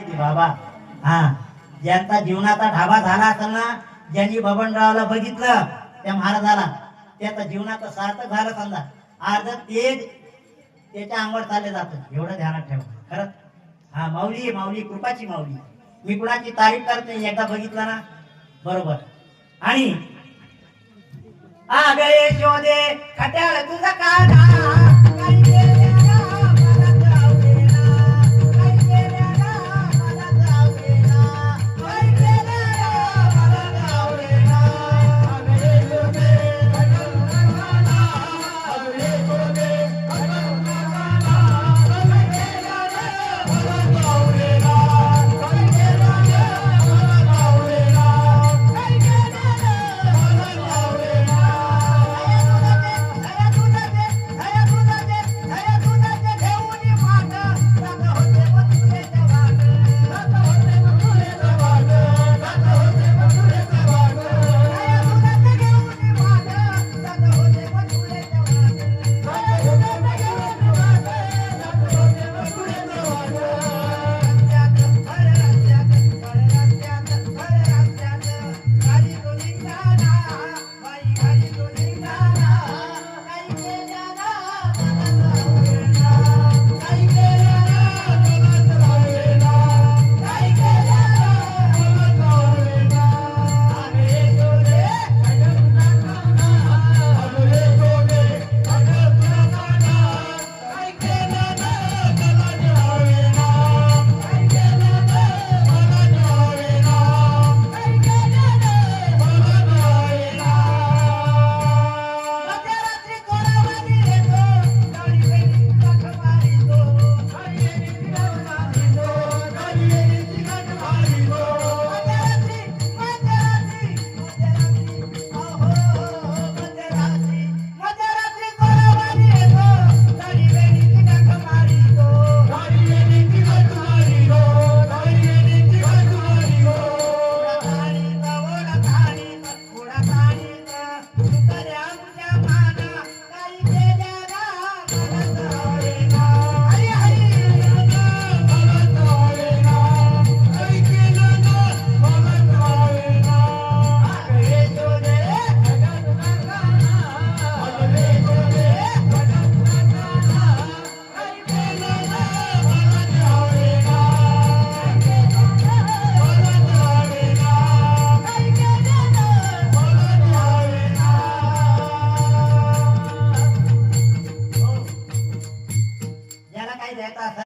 बाबा हा ज्यांचा जीवनाचा ढाबा झाला असेल ना, ज्यांनी बबनरावला बघितलं त्या महाराजाला, त्याचा जीवनाचा सार्थक झालं समजा. आज तेज त्याच्या अंगावर चालले जातं, एवढं ध्यानात ठेवा. खरंच हा माऊली माऊली कृपाची माऊली. मी कुणाची तारीफ करत नाही, एकदा बघितलं ना बरोबर. आणि आ गये शोधे खट्याळ तुझा काढा